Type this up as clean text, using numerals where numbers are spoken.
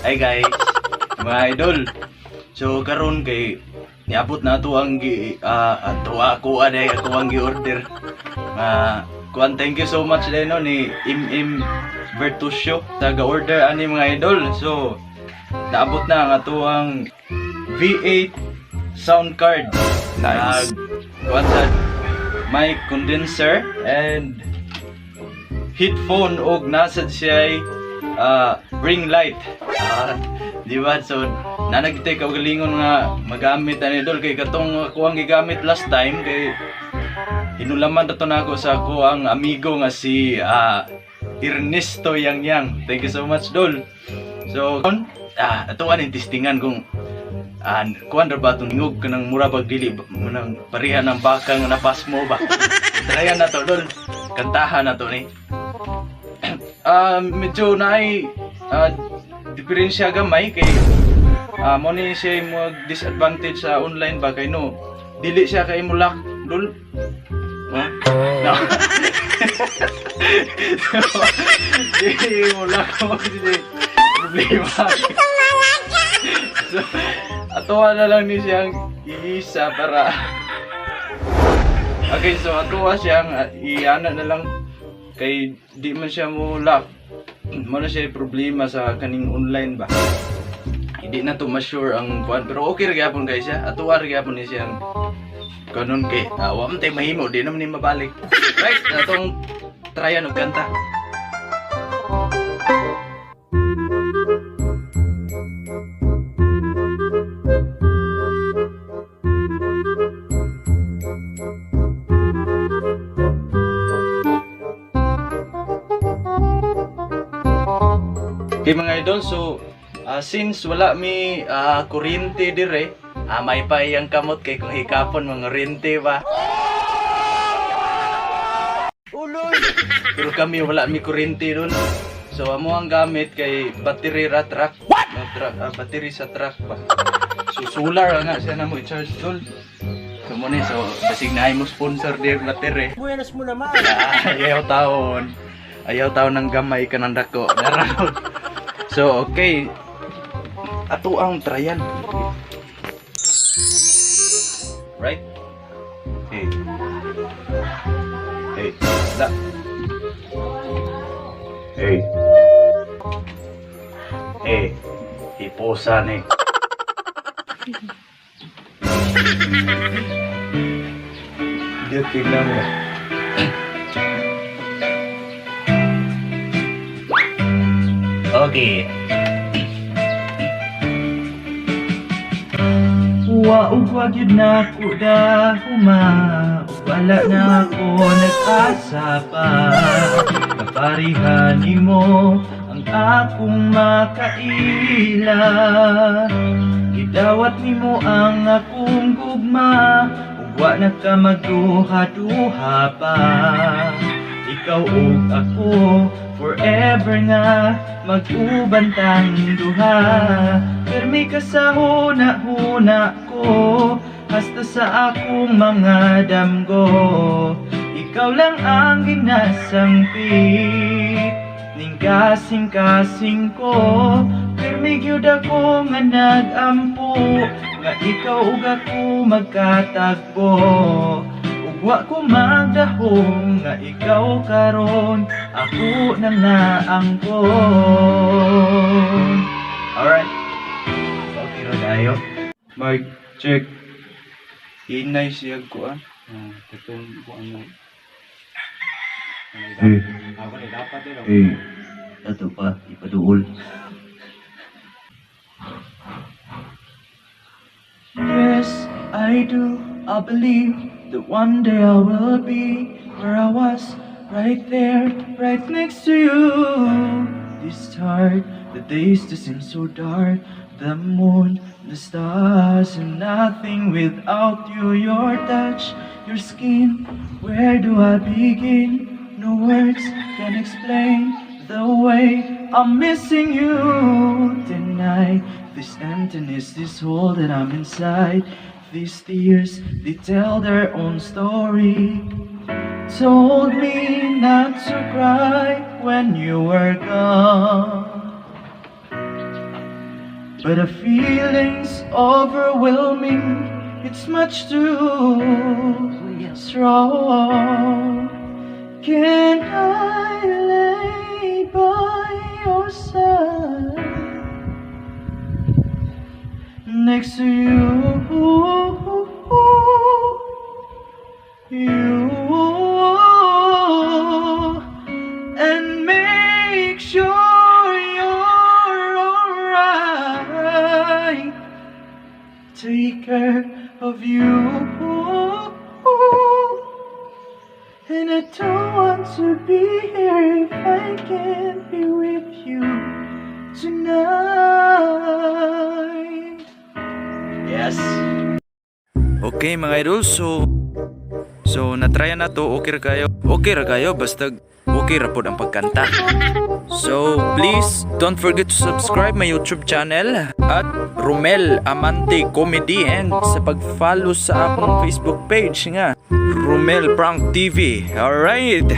Hi guys, mga idol. So karon kay niabot na ato ang ato ako ato ang gi-order. Kuan, thank you so much din no ni Vertusio sa ga-order ani mga idol. So naabot na ang ato ang V8 sound card. Nice. Kuan sa mic condenser and headphone og nasa siya ring light. Di ba? So nanagitay ka galingon nga magamit ani idol kay katong ako ang gigamit last time kay hinulaman na to nako sa ako ang amigo nga si Ernesto Yang. Thank you so much dol. So ato aning testingan kung kuan ra ba itong ingog ka ng mura pagdili ng parihan ng baka nga napas mo ba? Tryan na to dol. Kantahan na to ni. Medyo naay diferensya gamay kay mo ni siya mo disadvantage sa online ba kay no dili siya kay mulak dul no dili mulak mo dili problema so atuwa na lang ni siyang iisa para okay so atuwa siyang iana na lang kay di man siya mo lock mo na siya problema sa kaning online ba hindi na to ma-sure ang kuan pero okay ra gyapon guys ya atuwa ra gyapon ni siyang kanon kay wa man tay mahimo di naman ni mabalik right atong tryan og kanta. Okay mga idol, so since wala mi kuryente dire, may pa iyang kamot kay kung hikapon mga rente ba. Uloy! Pero kami wala mi kuryente dun. So amo ang gamit kay battery ra truck. What? Battery sa truck ba. So solar nga siya na mo i-charge dun. So mo ni so basig na mo sponsor dir battery. Buenas mo naman. Ayaw taon ng gamay ka ng dako. So, okay. Ato ang tryan. Right? Hey. Hey. Da. Hey. Hey. Hiposan eh. Dia tingnan mo. Okay. Wag yun na ko dahuma wala na ako nag-asa pa kaparihan mo ang akong makaila idawat nimo ang akong gugma ug wa na ka magduha-duha pa ikaw ug ako forever nga mag-uban tang duha permi ka sa huna-huna ko hasta sa akong mga damgo ikaw lang ang ginasangpit ning kasing-kasing ko permi gyud ako nga nagampo nga ikaw ug ako magkatagbo wa ko magdahom nga ikaw karon ako nang naangkon. Alright. Okay ra dayo. Mic check. Hinay siya ko katong ko ano. Ako ni dapat din. Ato pa ipaduol. Yes, I do. I believe that one day I will be where I was, right there, right next to you. This hard, the days just seem so dark. The moon, the stars, and nothing without you. Your touch, your skin, where do I begin? No words can explain the way I'm missing you tonight. This emptiness, this hole that I'm inside. These tears, they tell their own story. Told me not to cry when you were gone. but the feeling's overwhelming. It's much too strong. Can I lay by your side next to you? And make sure you're alright. Take care of you. And I don't want to be here if I can't be with you tonight. Yes. Okay mga idol, so natryan na to. Okay ra kayo basta okay ra pod ang pagkanta. So please don't forget to subscribe my YouTube channel at Romel Amante Comedy, and sa pag-follow sa akong Facebook page nga Romel Prank TV. Alright.